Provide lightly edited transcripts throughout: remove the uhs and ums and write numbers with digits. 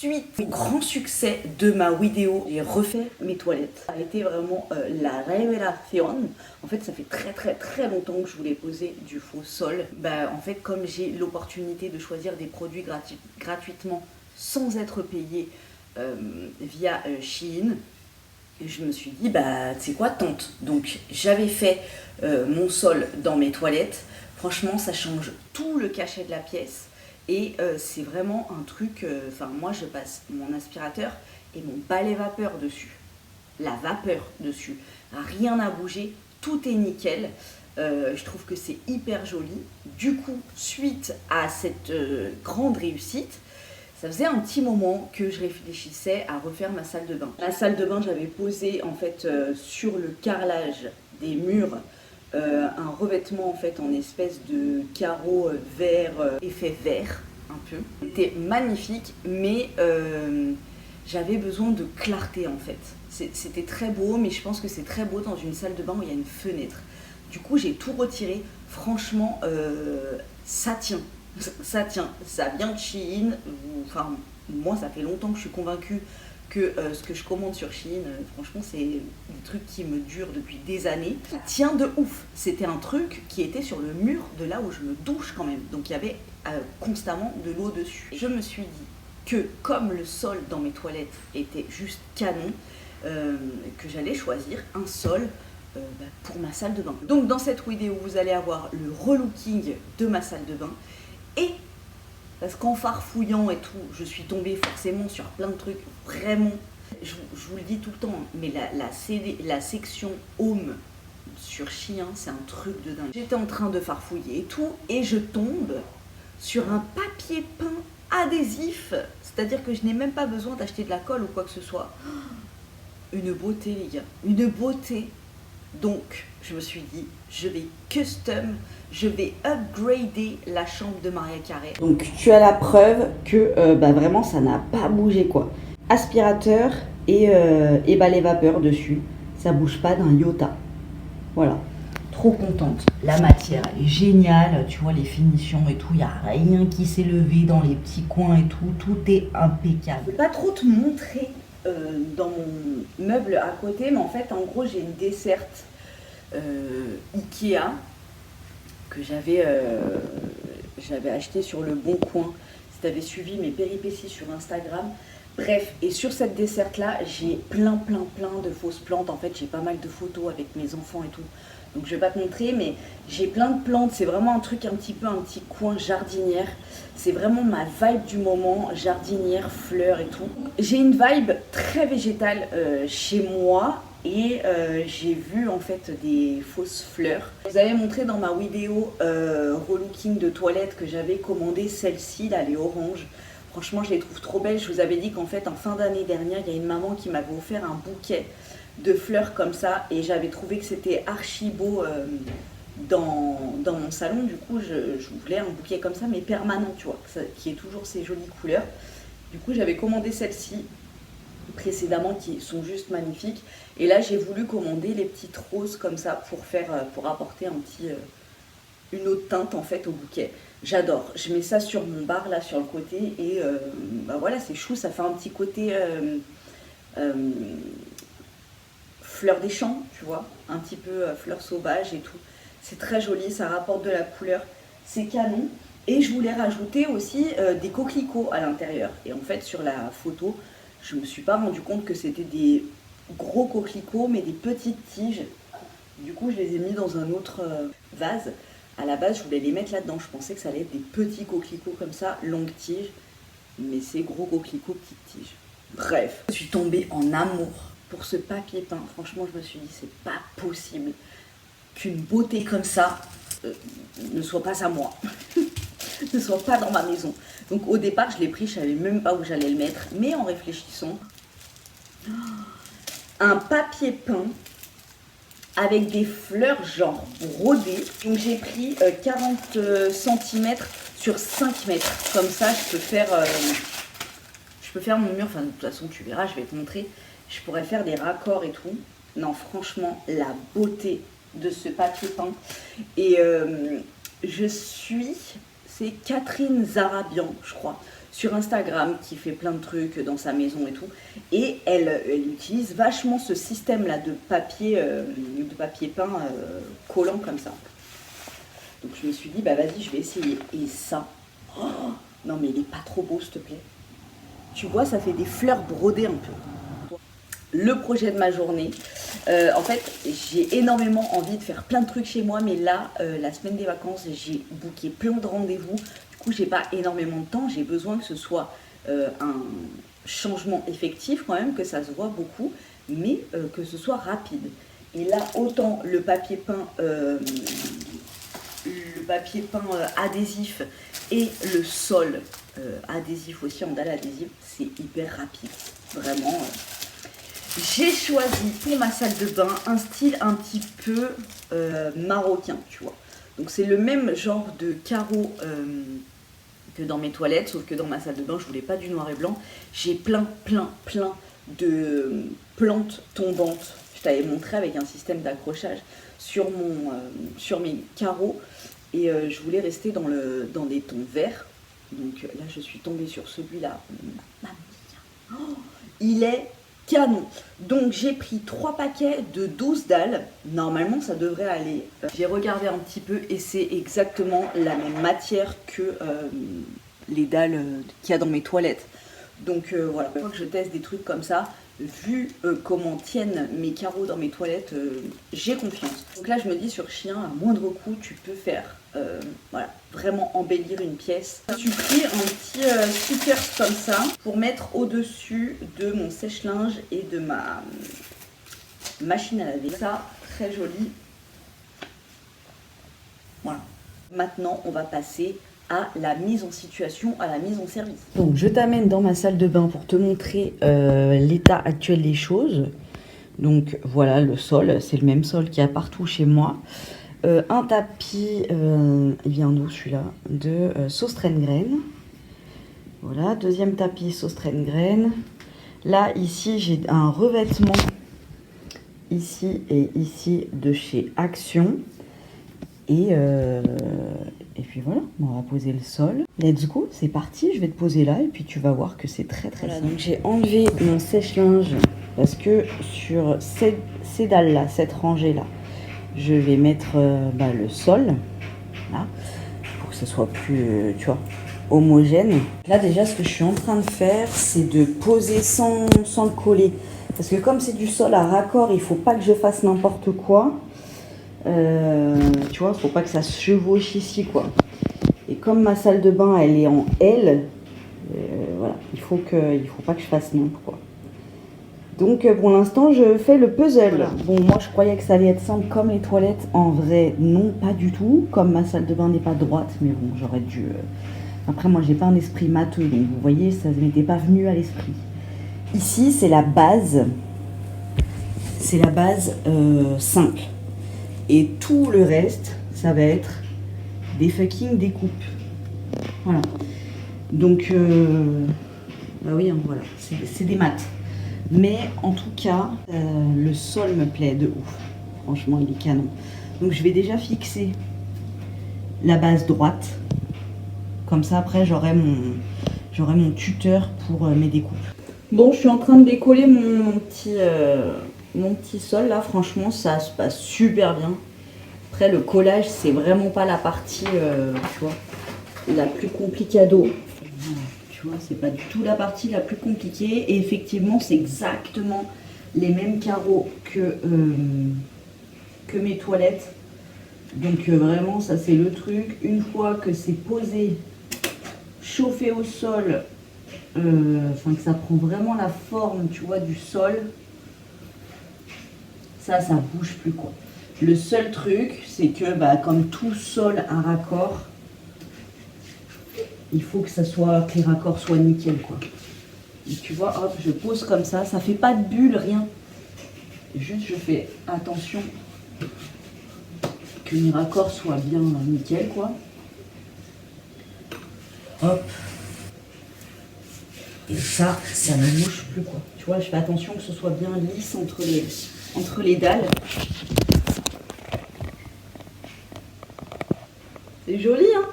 suite au grand succès de ma vidéo, j'ai refait mes toilettes. Ça a été vraiment la révélation. En fait, ça fait très longtemps que je voulais poser du faux sol. En fait, comme j'ai l'opportunité de choisir des produits gratuitement sans être payé via Shein, je me suis dit, tu sais quoi, tente. Donc j'avais fait mon sol dans mes toilettes. Franchement, ça change tout le cachet de la pièce. Et c'est vraiment un truc, moi je passe mon aspirateur et mon balai vapeur dessus. La vapeur dessus. Rien n'a bougé, tout est nickel. Je trouve que c'est hyper joli. Du coup, suite à cette grande réussite, ça faisait un petit moment que je réfléchissais à refaire ma salle de bain. La salle de bain, j'avais posé en fait sur le carrelage des murs un revêtement en fait en espèce de carreau vert, effet vert un peu. C'était magnifique, mais j'avais besoin de clarté en fait. C'était très beau, mais je pense que c'est très beau dans une salle de bain où il y a une fenêtre. Du coup, j'ai tout retiré. Franchement, ça tient. Ça tient, ça vient de Shein. Enfin, moi, ça fait longtemps que je suis convaincue que ce que je commande sur Shein, franchement, c'est des trucs qui me durent depuis des années. Ça tient de ouf. C'était un truc qui était sur le mur de là où je me douche quand même. Donc, il y avait constamment de l'eau dessus. Je me suis dit que comme le sol dans mes toilettes était juste canon, que j'allais choisir un sol pour ma salle de bain. Donc dans cette vidéo, vous allez avoir le relooking de ma salle de bain. Et parce qu'en farfouillant et tout, je suis tombée forcément sur plein de trucs. Vraiment, je vous le dis tout le temps, mais la section home sur Shein, c'est un truc de dingue. J'étais en train de farfouiller et tout, et je tombe sur un papier peint adhésif. C'est-à-dire que je n'ai même pas besoin d'acheter de la colle ou quoi que ce soit. Une beauté, les gars, une beauté. Donc, je me suis dit, je vais custom, je vais upgrader la chambre de Maria Carré. Donc, tu as la preuve que vraiment, ça n'a pas bougé, quoi. Aspirateur et balai vapeur dessus. Ça bouge pas d'un iota. Voilà. Trop contente. La matière, elle est géniale. Tu vois, les finitions et tout, il n'y a rien qui s'est levé dans les petits coins et tout. Tout est impeccable. Je ne vais pas trop te montrer dans mon meuble à côté, mais en fait, en gros, j'ai une desserte Ikea que j'avais acheté sur le Bon Coin. Si tu avais suivi mes péripéties sur Instagram. Bref, et sur cette desserte là, j'ai plein de fausses plantes. En fait, j'ai pas mal de photos avec mes enfants et tout. Donc je vais pas te montrer, mais j'ai plein de plantes. C'est vraiment un truc un petit coin jardinière. C'est vraiment ma vibe du moment, jardinière, fleurs et tout. J'ai une vibe très végétale chez moi. Et j'ai vu en fait des fausses fleurs. Je vous avais montré dans ma vidéo relooking de toilette que j'avais commandé celle-ci, là, les oranges. Franchement, je les trouve trop belles. Je vous avais dit qu'en fait, en fin d'année dernière, il y a une maman qui m'avait offert un bouquet de fleurs comme ça. Et j'avais trouvé que c'était archi beau dans mon salon. Du coup, je voulais un bouquet comme ça, mais permanent, tu vois, qui ait toujours ces jolies couleurs. Du coup, j'avais commandé celle-ci précédemment qui sont juste magnifiques. Et là, j'ai voulu commander les petites roses comme ça pour apporter une autre teinte en fait au bouquet. J'adore. Je mets ça sur mon bar là sur le côté et voilà, c'est chou. Ça fait un petit côté fleur des champs, tu vois, un petit peu fleur sauvage et tout. C'est très joli, ça rapporte de la couleur. C'est canon. Et je voulais rajouter aussi des coquelicots à l'intérieur. Et en fait, sur la photo, je me suis pas rendu compte que c'était des gros coquelicots, mais des petites tiges. Du coup, je les ai mis dans un autre vase. À la base, je voulais les mettre là-dedans. Je pensais que ça allait être des petits coquelicots comme ça, longues tiges. Mais c'est gros coquelicots, petites tiges. Bref, je suis tombée en amour pour ce papier peint. Franchement, je me suis dit, c'est pas possible qu'une beauté comme ça ne soit pas à moi. Ne soit pas dans ma maison. Donc au départ, je l'ai pris, je savais même pas où j'allais le mettre. Mais en réfléchissant, un papier peint avec des fleurs genre brodées. Donc j'ai pris 40 cm sur 5 mètres. Comme ça, je peux faire mon mur. Enfin, de toute façon, tu verras, je vais te montrer. Je pourrais faire des raccords et tout. Non, franchement, la beauté de ce papier peint. Et c'est Catherine Zarabian, je crois, sur Instagram qui fait plein de trucs dans sa maison et tout. Et elle utilise vachement ce système-là de papier peint collant comme ça. Donc je me suis dit, bah vas-y, je vais essayer. Et ça, oh, non mais il est pas trop beau, s'il te plaît. Tu vois, ça fait des fleurs brodées un peu. Le projet de ma journée, en fait, j'ai énormément envie de faire plein de trucs chez moi, mais là, la semaine des vacances, j'ai booké plein de rendez-vous. Du coup, j'ai pas énormément de temps. J'ai besoin que ce soit un changement effectif quand même, que ça se voit beaucoup, mais que ce soit rapide. Et là, autant le papier peint adhésif et le sol adhésif aussi en dalle adhésive, c'est hyper rapide, vraiment. J'ai choisi pour ma salle de bain un style un petit peu marocain, tu vois. Donc c'est le même genre de carreaux que dans mes toilettes, sauf que dans ma salle de bain, je voulais pas du noir et blanc. J'ai plein de plantes tombantes. Je t'avais montré avec un système d'accrochage sur mes carreaux. Et je voulais rester dans des tons verts. Donc là, je suis tombée sur celui-là. Oh, il est canon. Donc j'ai pris 3 paquets de 12 dalles. Normalement, ça devrait aller. J'ai regardé un petit peu et c'est exactement la même matière que les dalles qu'il y a dans mes toilettes. Donc voilà, une fois que je teste des trucs comme ça, vu comment tiennent mes carreaux dans mes toilettes, j'ai confiance. Donc là, je me dis sur chien, à moindre coût, tu peux faire, voilà, vraiment embellir une pièce. Tu pris un petit sticker comme ça pour mettre au-dessus de mon sèche-linge et de ma machine à laver. Ça, très joli. Voilà. Maintenant, on va passer à la mise en situation, à la mise en service. Donc je t'amène dans ma salle de bain pour te montrer l'état actuel des choses. Donc voilà le sol, c'est le même sol qu'il y a partout chez moi. Un tapis, il vient d'où celui-là? De Saustraine. Voilà, deuxième tapis Saustraine. Là, ici, j'ai un revêtement, ici et ici, de chez Action. Et puis voilà, on va poser le sol. Let's go, c'est parti, je vais te poser là et puis tu vas voir que c'est très simple. Donc j'ai enlevé mon sèche-linge parce que sur ces dalles-là, cette rangée-là, je vais mettre le sol, là, pour que ce soit plus, tu vois, homogène. Là déjà, ce que je suis en train de faire, c'est de poser sans le coller. Parce que comme c'est du sol à raccord, il ne faut pas que je fasse n'importe quoi. Tu vois, faut pas que ça se chevauche ici, quoi. Et comme ma salle de bain, elle est en L, voilà, il faut pas que je fasse n'importe quoi. Donc, pour l'instant, je fais le puzzle. Voilà. Bon, moi, je croyais que ça allait être simple comme les toilettes. En vrai, non, pas du tout. Comme ma salle de bain n'est pas droite, mais bon, j'aurais dû... Après, moi, j'ai pas un esprit matheux, donc vous voyez, ça ne m'était pas venu à l'esprit. Ici, c'est la base. C'est la base simple. Et tout le reste, ça va être des fucking découpes. Voilà. Donc, bah oui, hein, voilà, c'est des maths. Mais en tout cas, le sol me plaît de ouf. Franchement, il est canon. Donc, je vais déjà fixer la base droite. Comme ça, après, j'aurai mon tuteur pour mes découpes. Bon, je suis en train de décoller mon petit sol là, franchement ça se passe super bien. Après le collage c'est vraiment pas la partie tu vois, la plus compliquée. Tu vois, c'est pas du tout la partie la plus compliquée et effectivement c'est exactement les mêmes carreaux que mes toilettes. Donc vraiment ça c'est le truc. Une fois que c'est posé, chauffé au sol, que ça prend vraiment la forme, tu vois, du sol, ça bouge plus, quoi. Le seul truc, c'est que, comme tout sol à raccord, il faut que les raccords soient nickel, quoi. Et tu vois, hop, je pose comme ça fait pas de bulle, rien. Juste, je fais attention que les raccords soient bien nickel, quoi. Hop. Et ça ne bouge plus, quoi. Tu vois, je fais attention que ce soit bien lisse entre les dalles. C'est joli, hein.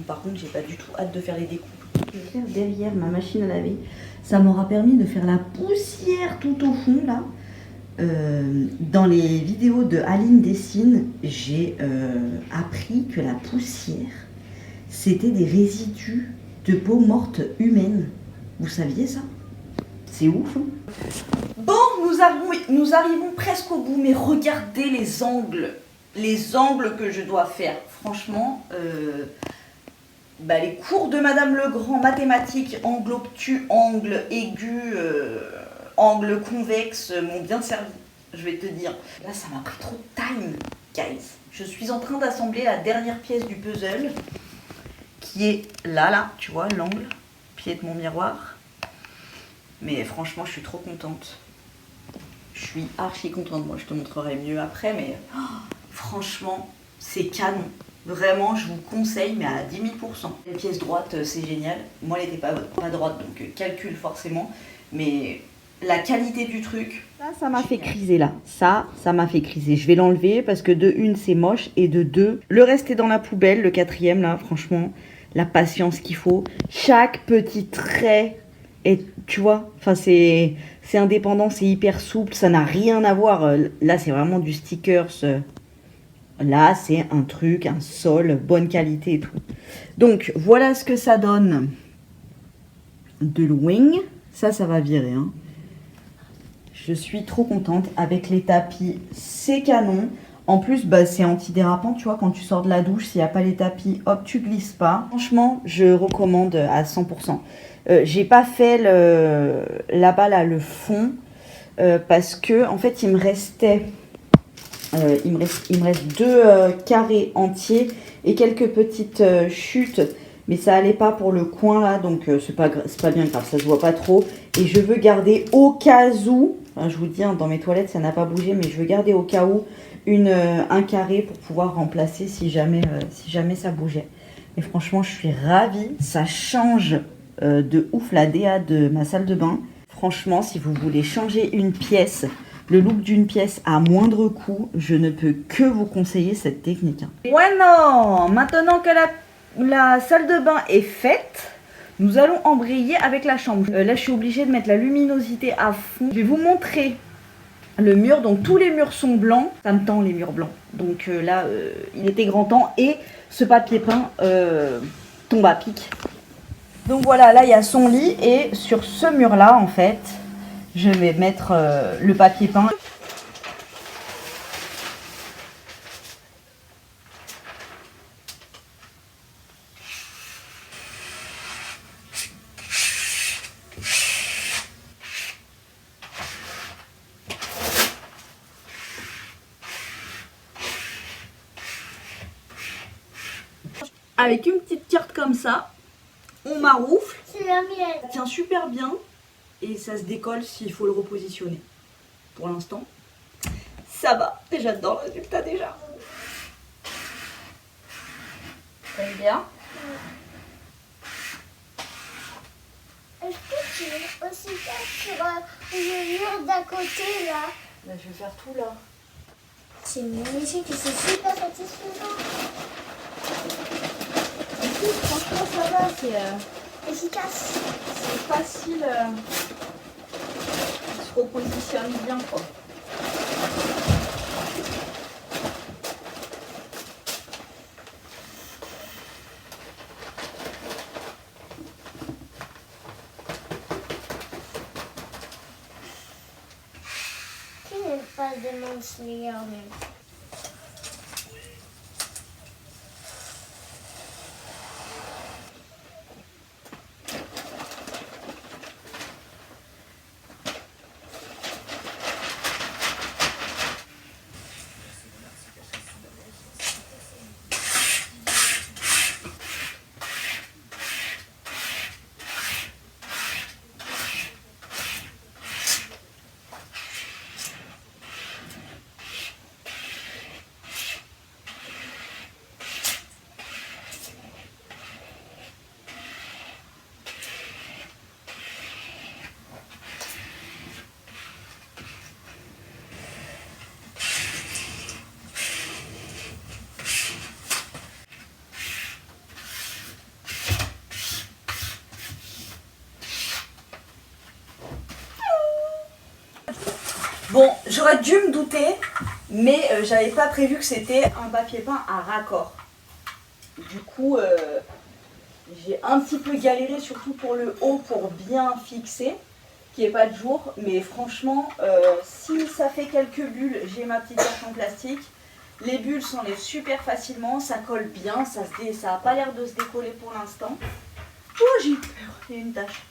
Par contre, j'ai pas du tout hâte de faire les découpes. je vais faire derrière ma machine à laver. Ça m'aura permis de faire la poussière tout au fond là. Dans les vidéos de Aline Dessine, j'ai appris que la poussière, c'était des résidus de peau morte humaine. Vous saviez ça? C'est ouf, hein? Bon, nous arrivons presque au bout, mais regardez les angles que je dois faire. Franchement, les cours de Madame Legrand, mathématiques, angle obtus, angle aigu, angle convexe m'ont bien servi, je vais te dire. Là, ça m'a pris trop de time, guys. Je suis en train d'assembler la dernière pièce du puzzle, qui est là, tu vois, l'angle, pied de mon miroir. Mais franchement, je suis trop contente. Je suis archi contente. Moi, je te montrerai mieux après, mais franchement, c'est canon. Vraiment, je vous conseille, mais à 10 000 %. La pièce droite, c'est génial. Moi, elle n'était pas droite, donc calcul forcément. Mais la qualité du truc... Ça m'a fait criser là. Ça m'a fait criser. Je vais l'enlever parce que de une, c'est moche. Et de deux, le reste est dans la poubelle. Le quatrième, là, franchement, la patience qu'il faut. Chaque petit trait... Et tu vois, enfin c'est indépendant, c'est hyper souple, ça n'a rien à voir. Là, c'est vraiment du stickers. Là, c'est un truc, un sol, bonne qualité et tout. Donc, voilà ce que ça donne de l'wing. Ça va virer. Hein. Je suis trop contente. Avec les tapis, c'est canon. En plus, c'est antidérapant, tu vois, quand tu sors de la douche, s'il n'y a pas les tapis, hop, tu glisses pas. Franchement, je recommande à 100 %. J'ai pas fait là-bas, là, le fond, parce que, en fait, il me reste 2 carrés entiers et quelques petites chutes, mais ça allait pas pour le coin, là, donc c'est pas bien grave, ça se voit pas trop. Et je veux garder au cas où, enfin, je vous dis, hein, dans mes toilettes, ça n'a pas bougé, mais je veux garder au cas où un carré pour pouvoir remplacer si jamais ça bougeait. Et franchement, je suis ravie, ça change de ouf la DA de ma salle de bain. Franchement, si vous voulez changer une pièce, le look d'une pièce à moindre coût, je ne peux que vous conseiller cette technique. Bueno, maintenant que la salle de bain est faite, nous allons embrayer avec la chambre. Là, je suis obligée de mettre la luminosité à fond. Je vais vous montrer le mur. Donc, tous les murs sont blancs. Ça me tend, les murs blancs. Donc là, il était grand temps. Et ce papier peint tombe à pic. Donc voilà, là il y a son lit et sur ce mur-là, en fait, je vais mettre le papier peint. Avec une petite carte comme ça, on maroufle. C'est la mienne. Ça tient super bien et ça se décolle s'il faut le repositionner. Pour l'instant, ça va. J'adore le résultat déjà. T'aimes bien? Est-ce que tu veux aussi faire sur le mur d'à côté là? Là, je vais faire tout là. C'est magnifique et c'est super satisfaisant. Franchement, ça va, c'est Efficace. facile. Il se repositionne bien, quoi. Qui n'aime pas Demon Slayer même? Bon, j'aurais dû me douter, mais j'avais pas prévu que c'était un papier peint à raccord. Du coup, j'ai un petit peu galéré, surtout pour le haut, pour bien fixer, qu'il n'y ait pas de jour. Mais franchement, si ça fait quelques bulles, j'ai ma petite carte en plastique. Les bulles s'enlèvent super facilement, ça colle bien, ça n'a pas l'air de se décoller pour l'instant. Oh, j'ai eu peur, il y a une tache.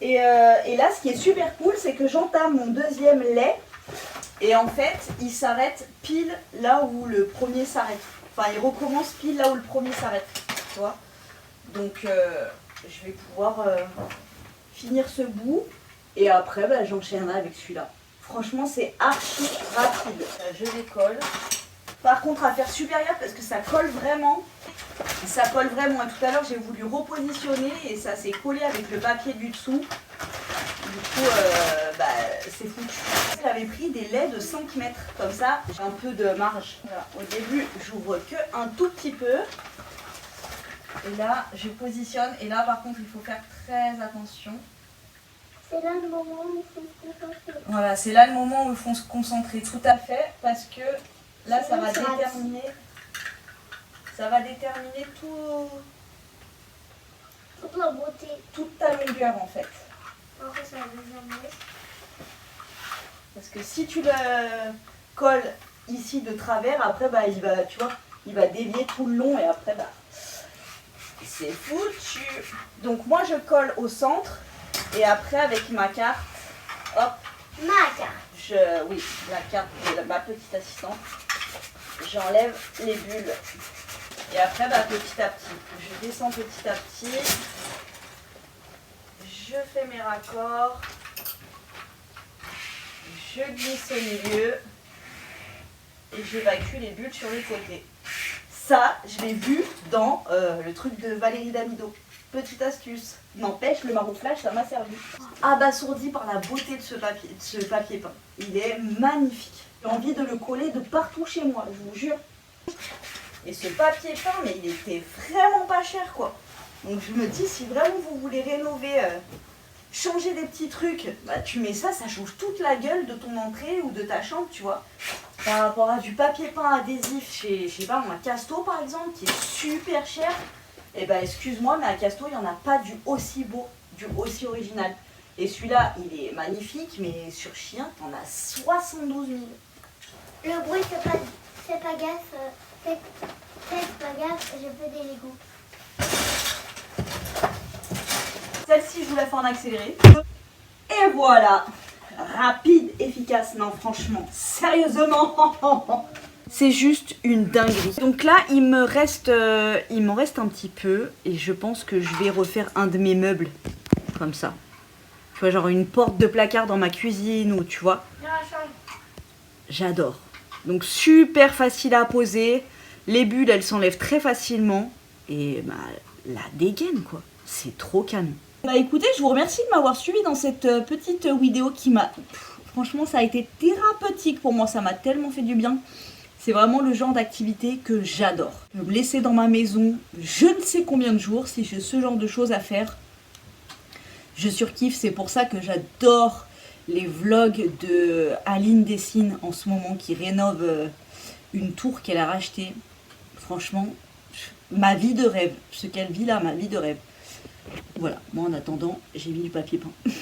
Et là, ce qui est super cool, c'est que j'entame mon deuxième lait. Et en fait, il s'arrête pile là où le premier s'arrête. Enfin, il recommence pile là où le premier s'arrête. Tu vois ? Donc, je vais pouvoir finir ce bout. Et après, bah, j'enchaînerai avec celui-là. Franchement, c'est archi rapide. Je les colle. Par contre, à faire supérieur parce que ça colle vraiment. Ça colle vraiment. Et tout à l'heure, j'ai voulu repositionner et ça s'est collé avec le papier du dessous. Du coup, c'est foutu. J'avais pris des laits de 5 mètres. Comme ça, j'ai un peu de marge. Voilà. Au début, j'ouvre que un tout petit peu. Et là, je positionne. Et là, par contre, il faut faire très attention. C'est là le moment où il faut se concentrer. Voilà, c'est là le moment où il faut se concentrer. Tout à fait. Parce que là, ça va déterminer Toute la beauté. toute ta longueur en fait. En fait, ça va jamais. Parce que si tu le colles ici de travers, après bah il va dévier tout le long et après bah c'est foutu. Donc moi je colle au centre et après avec ma carte, hop, Ma carte. la carte de ma petite assistante, j'enlève les bulles. Et après, bah, petit à petit, je descends petit à petit, je fais mes raccords, je glisse au milieu et j'évacue les bulles sur les côtés. Ça, je l'ai vu dans le truc de Valérie Damido. Petite astuce. N'empêche, le marouflage, ça m'a servi. Abasourdi par la beauté de ce papier peint. Il est magnifique. J'ai envie de le coller de partout chez moi, je vous jure. Et ce papier peint, mais il était vraiment pas cher, quoi. Donc je me dis, si vraiment vous voulez rénover, changer des petits trucs, bah tu mets ça, ça change toute la gueule de ton entrée ou de ta chambre, tu vois. Par rapport à du papier peint adhésif chez, je sais pas, un Casto par exemple, qui est super cher, et bah excuse-moi, mais à Casto, il n'y en a pas du aussi beau, du aussi original. Et celui-là, il est magnifique, mais sur Chien, t'en as 72 000. Le bruit, fais pas gaffe. Faites pas gaffe, je fais des Legos. Celle-ci, je vous la fais en accéléré. Et voilà. Rapide, efficace. Non, franchement, sérieusement. C'est juste une dinguerie. Donc là, il m'en reste un petit peu. Et je pense que je vais refaire un de mes meubles. Comme ça. Tu vois, genre une porte de placard dans ma cuisine ou tu vois. Dans la chambre. J'adore. Donc super facile à poser. Les bulles, elles s'enlèvent très facilement. Et bah, la dégaine, quoi. C'est trop canon. Bah écoutez, je vous remercie de m'avoir suivi dans cette petite vidéo qui m'a... Franchement, ça a été thérapeutique pour moi. Ça m'a tellement fait du bien. C'est vraiment le genre d'activité que j'adore. Me laisser dans ma maison je ne sais combien de jours si j'ai ce genre de choses à faire. Je surkiffe. C'est pour ça que j'adore les vlogs de Aline Dessine en ce moment qui rénove une tour qu'elle a rachetée. Franchement, ma vie de rêve. Ce qu'elle vit là, ma vie de rêve. Voilà, moi en attendant, j'ai mis du papier peint.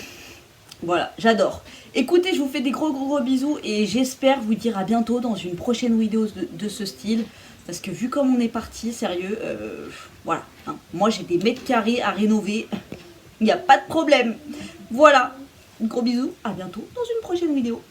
Voilà, j'adore. Écoutez, je vous fais des gros bisous et j'espère vous dire à bientôt dans une prochaine vidéo de ce style. Parce que vu comme on est parti, sérieux, voilà. Hein. Moi j'ai des mètres carrés à rénover. Il n'y a pas de problème. Voilà. Gros bisous, à bientôt dans une prochaine vidéo.